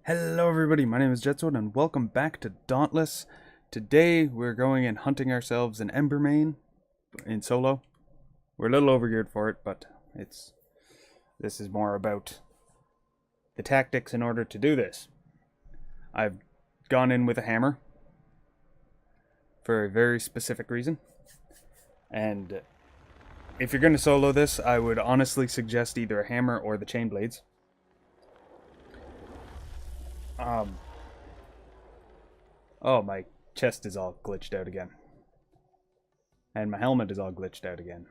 Hello everybody, my name is Jetsword and welcome back to Dauntless. Today we're going and hunting ourselves an Embermane in solo. We're a little overgeared for it, but this is more about the tactics in order to do this. I've gone in with a hammer for a very specific reason. And if you're going to solo this, I would honestly suggest either a hammer or the chain blades. Oh, my chest is all glitched out again. And my helmet is all glitched out again.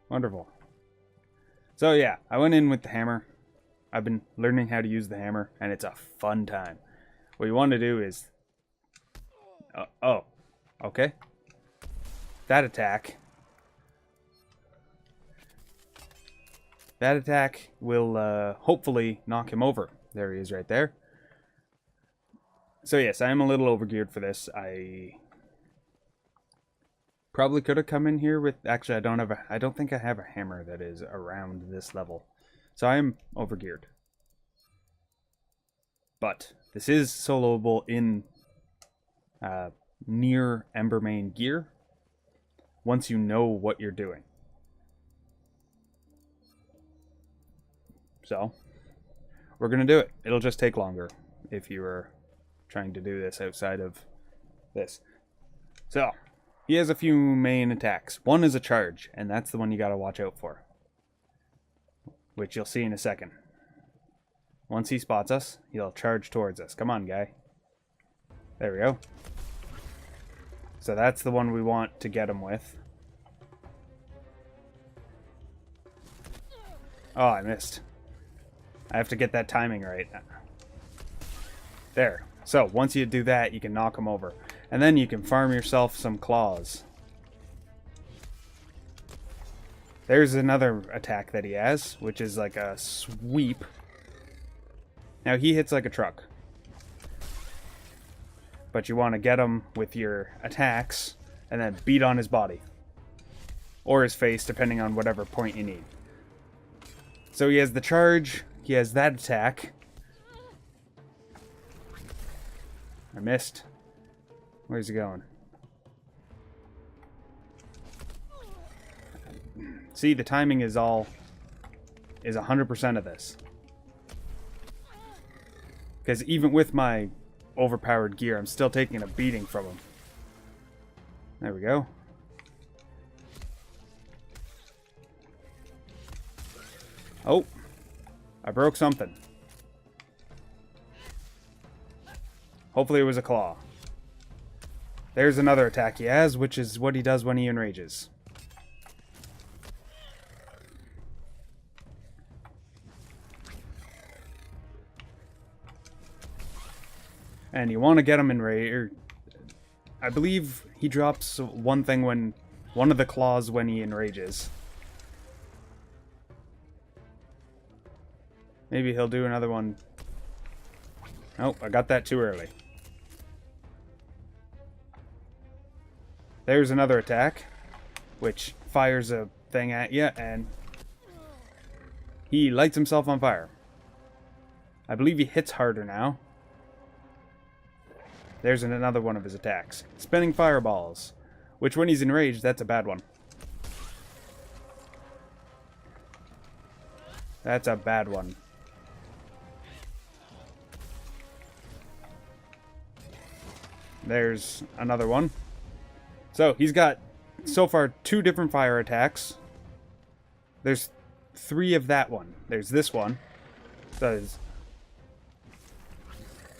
Wonderful. So yeah, I went in with the hammer. I've been learning how to use the hammer, and it's a fun time. What you want to do is... okay. That attack will hopefully knock him over. There he is right there. So yes, I am a little overgeared for this. I probably could have come in here with... Actually, I don't think I have a hammer that is around this level. So I am overgeared. But this is soloable in near Embermane gear once you know what you're doing. So we're going to do it. It'll just take longer if you were trying to do this outside of this. So, he has a few main attacks. One is a charge, and that's the one you got to watch out for, which you'll see in a second. Once he spots us, he'll charge towards us. Come on, guy. There we go. So that's the one we want to get him with. Oh, I missed. I have to get that timing right. There. So, once you do that, you can knock him over. And then you can farm yourself some claws. There's another attack that he has, which is like a sweep. Now, he hits like a truck. But you want to get him with your attacks and then beat on his body. Or his face, depending on whatever point you need. So he has the charge, he has that attack. I missed. Where's he going? See, the timing is 100% of this. Because even with my overpowered gear, I'm still taking a beating from him. There we go. Oh, I broke something. Hopefully it was a claw. There's another attack he has, which is what he does when he enrages. And you want to get him in rage. I believe he drops one of the claws when he enrages. Maybe he'll do another one. Oh, I got that too early. There's another attack, which fires a thing at you, and he lights himself on fire. I believe he hits harder now. There's another one of his attacks. Spinning fireballs, which when he's enraged, that's a bad one. That's a bad one. There's another one. So, he's got, so far, 2 different fire attacks. There's 3 of that one. There's this one. There's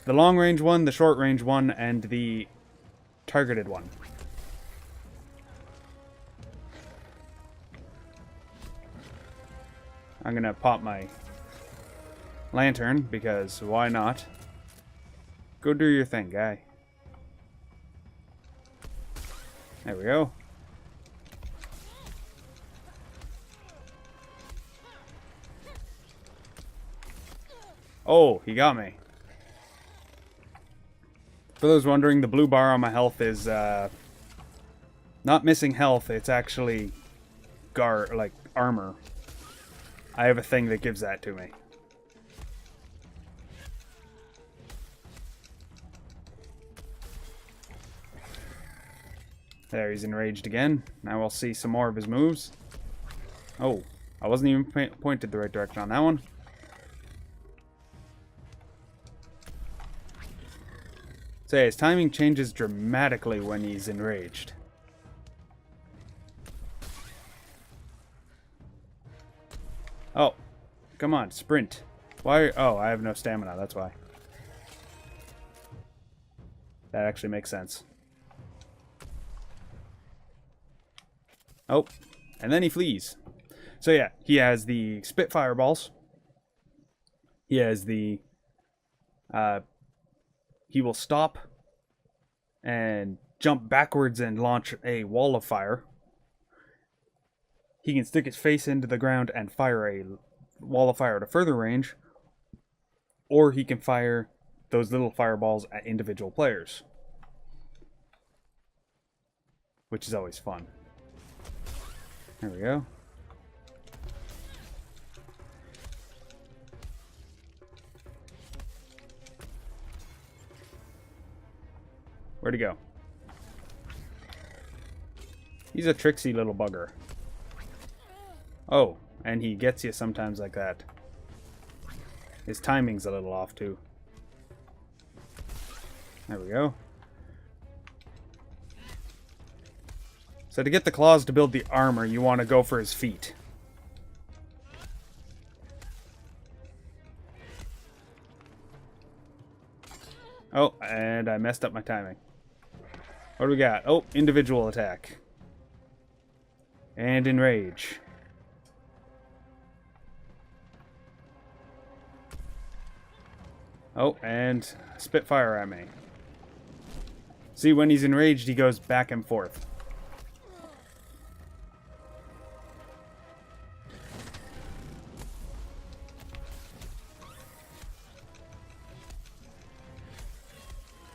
the long-range one, the short-range one, and the targeted one. I'm gonna pop my lantern, because why not? Go do your thing, guy. There we go. Oh, he got me. For those wondering, the blue bar on my health is not missing health. It's actually armor. I have a thing that gives that to me. There, he's enraged again. Now we'll see some more of his moves. Oh, I wasn't even pointed the right direction on that one. So yeah, his timing changes dramatically when he's enraged. Oh, come on, sprint. Why? Oh, I have no stamina, that's why. That actually makes sense. Oh, and then he flees. So yeah, he has the spit fireballs. He has the... he will stop and jump backwards and launch a wall of fire. He can stick his face into the ground and fire a wall of fire at a further range. Or he can fire those little fireballs at individual players, which is always fun. There we go. Where'd he go? He's a tricksy little bugger. Oh, and he gets you sometimes like that. His timing's a little off too. There we go. So to get the claws to build the armor, you want to go for his feet. Oh, and I messed up my timing. What do we got? Oh, individual attack. And enrage. Oh, and spitfire at me. See, when he's enraged, he goes back and forth.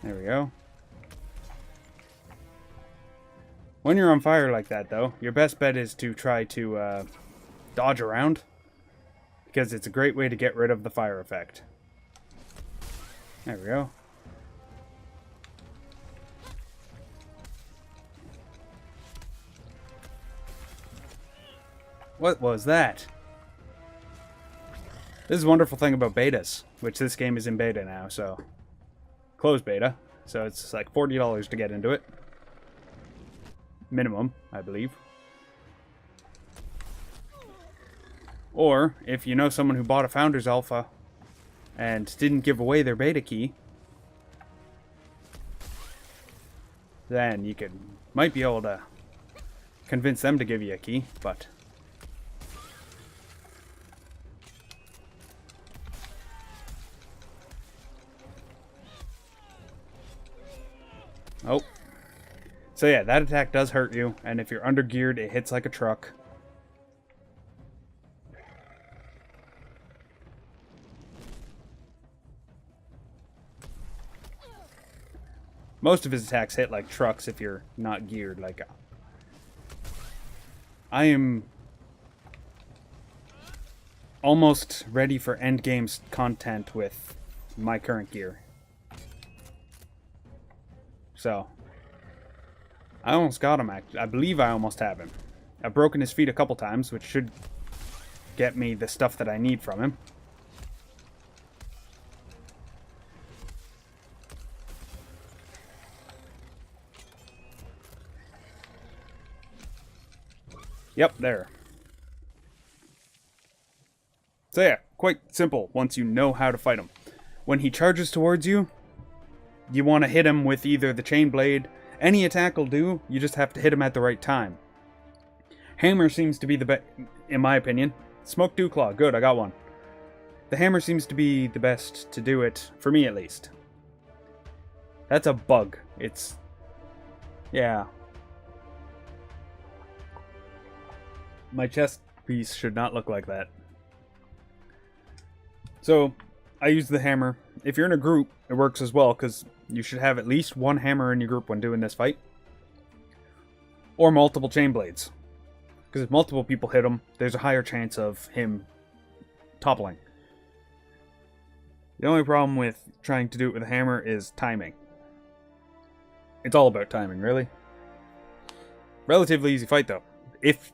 There we go. When you're on fire like that, though, your best bet is to try to dodge around, because it's a great way to get rid of the fire effect. There we go. What was that? This is a wonderful thing about betas, which this game is in beta now, so... Closed beta, so it's like $40 to get into it. Minimum, I believe. Or, if you know someone who bought a Founders Alpha and didn't give away their beta key, then you might be able to convince them to give you a key, but... Oh. So yeah, that attack does hurt you, and if you're undergeared, it hits like a truck. Most of his attacks hit like trucks if you're not geared. Like, I am almost ready for endgame content with my current gear. So, I almost got him, actually. I believe I almost have him. I've broken his feet a couple times, which should get me the stuff that I need from him. Yep, there. So yeah, quite simple once you know how to fight him. When he charges towards you, you want to hit him with either the chain blade. Any attack will do, you just have to hit him at the right time. Hammer seems to be the best, in my opinion. Smoke Dew Claw, good, I got one. The hammer seems to be the best to do it, for me at least. That's a bug. It's... yeah. My chest piece should not look like that. So, I use the hammer. If you're in a group, it works as well, because you should have at least one hammer in your group when doing this fight. Or multiple chain blades. Because if multiple people hit him, there's a higher chance of him toppling. The only problem with trying to do it with a hammer is timing. It's all about timing, really. Relatively easy fight, though, if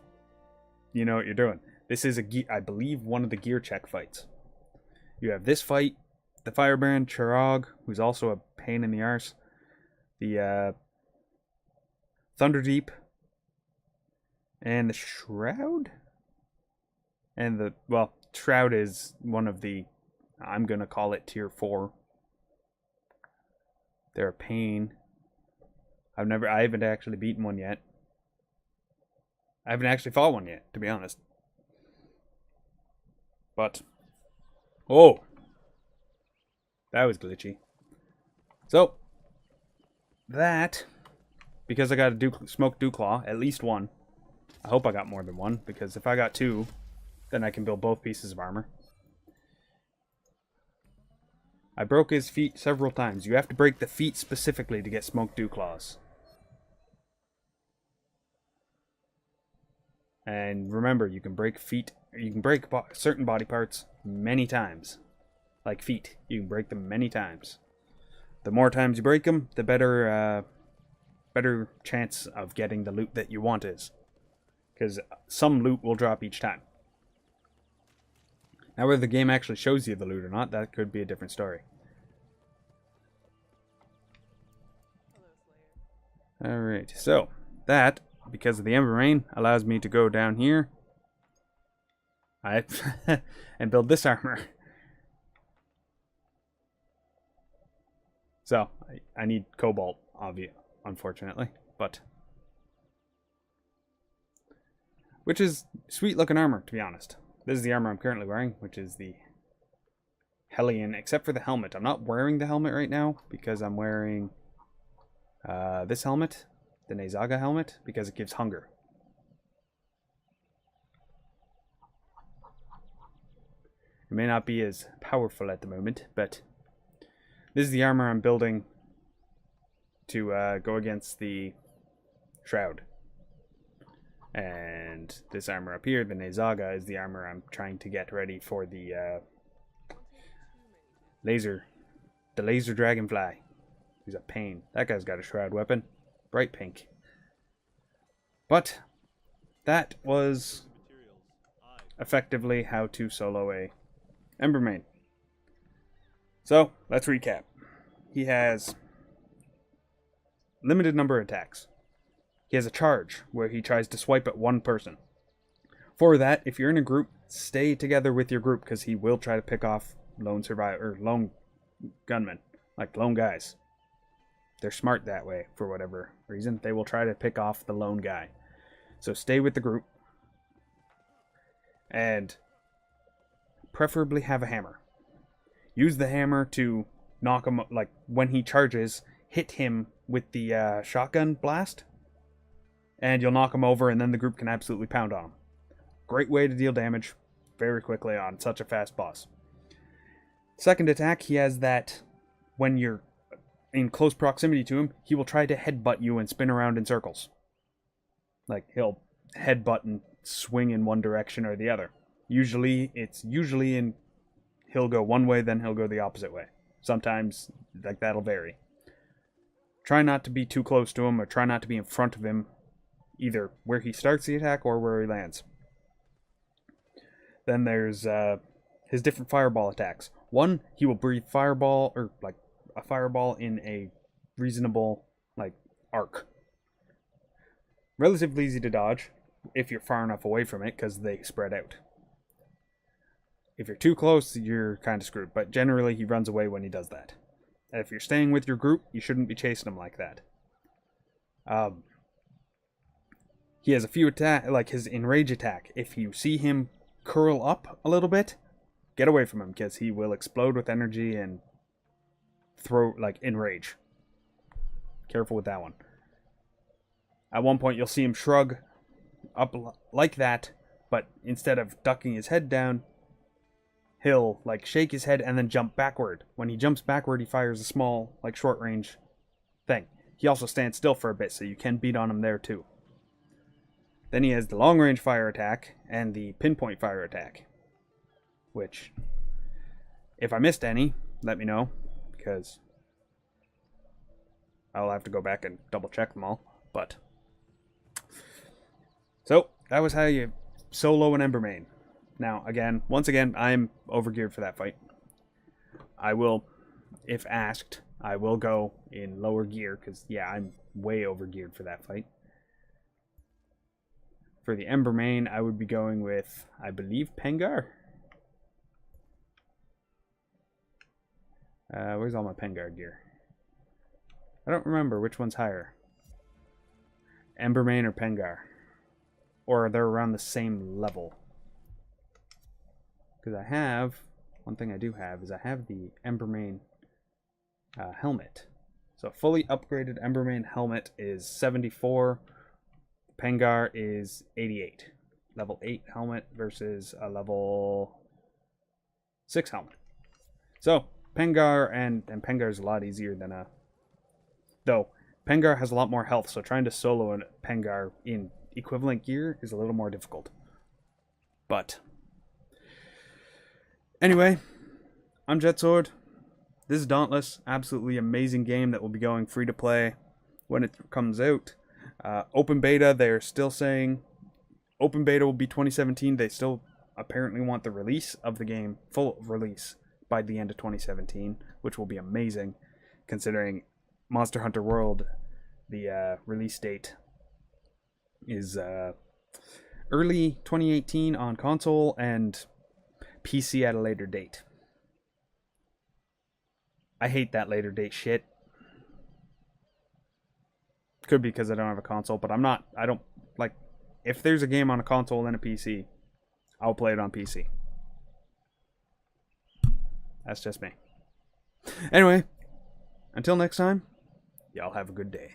you know what you're doing. This is, I believe, one of the gear check fights. You have this fight, the Firebrand, Chirag, who's also a pain in the arse, the Thunderdeep, and the Shroud? And the, well, Shroud is one of the, I'm going to call it tier 4. They're a pain. I haven't actually beaten one yet. I haven't actually fought one yet, to be honest. But, oh, that was glitchy. So, that, because I got a Smoke Dewclaw, at least one. I hope I got more than one, because if I got 2, then I can build both pieces of armor. I broke his feet several times. You have to break the feet specifically to get Smoke Dewclaws. And remember, you can break feet. You can break certain body parts many times. Like feet. You can break them many times. The more times you break them, the better chance of getting the loot that you want is. Because some loot will drop each time. Now, whether the game actually shows you the loot or not, that could be a different story. Alright, so that, because of the Embermane, allows me to go down here and build this armor. So, I need cobalt, unfortunately, but... which is sweet looking armor, to be honest. This is the armor I'm currently wearing, which is the Hellion, except for the helmet. I'm not wearing the helmet right now, because I'm wearing this helmet, the Nezaga helmet, because it gives hunger. It may not be as powerful at the moment, but this is the armor I'm building to go against the Shroud. And this armor up here, the Nezaga, is the armor I'm trying to get ready for the laser dragonfly. He's a pain. That guy's got a shroud weapon. Bright pink. But that was effectively how to solo a Embermane. So, let's recap. He has limited number of attacks. He has a charge where he tries to swipe at one person. For that, if you're in a group, stay together with your group because he will try to pick off lone gunmen, like lone guys. They're smart that way for whatever reason. They will try to pick off the lone guy. So stay with the group and preferably have a hammer. Use the hammer to knock him, like when he charges, hit him with the shotgun blast. And you'll knock him over, and then the group can absolutely pound on him. Great way to deal damage very quickly on such a fast boss. Second attack, he has that when you're in close proximity to him, he will try to headbutt you and spin around in circles. Like, he'll headbutt and swing in one direction or the other. He'll go one way, then he'll go the opposite way. Sometimes, like, that'll vary. Try not to be too close to him, or try not to be in front of him, either where he starts the attack or where he lands. Then there's his different fireball attacks. One, he will breathe fireball, or like a fireball in a reasonable like arc. Relatively easy to dodge if you're far enough away from it because they spread out. If you're too close, you're kind of screwed, but generally he runs away when he does that. And if you're staying with your group, you shouldn't be chasing him like that. He has a few attack, like his enrage attack. If you see him curl up a little bit, get away from him because he will explode with energy and throw, like, enrage. Careful with that one. At one point, you'll see him shrug up like that, but instead of ducking his head down, he'll, like, shake his head and then jump backward. When he jumps backward, he fires a small, like, short-range thing. He also stands still for a bit, so you can beat on him there, too. Then he has the long-range fire attack and the pinpoint fire attack. Which, if I missed any, let me know, because I'll have to go back and double-check them all. But So that was how you solo an Embermane. Now, once again, I'm overgeared for that fight. I will, if asked, I will go in lower gear because, yeah, I'm way overgeared for that fight. For the Embermane, I would be going with, I believe, Pengar. Where's all my Pengar gear? I don't remember which one's higher. Embermane or Pengar. Or they're around the same level. Because I have, one thing I do have is I have the Embermane helmet. So a fully upgraded Embermane helmet is 74. Pengar is 88. Level 8 helmet versus a level 6 helmet. So Pengar and Pengar is a lot easier than a... Though Pengar has a lot more health, so trying to solo a Pengar in equivalent gear is a little more difficult. But anyway, I'm JetSword. This is Dauntless. Absolutely amazing game that will be going free to play when it comes out. Open beta, they're still saying open beta will be 2017. They still apparently want the release of the game, full release, by the end of 2017, which will be amazing considering Monster Hunter World, the release date is early 2018 on console and PC at a later date. I hate that later date shit. Could be because I don't have a console, but I don't, like, if there's a game on a console and a PC, I'll play it on PC. That's just me. Anyway, until next time, y'all have a good day.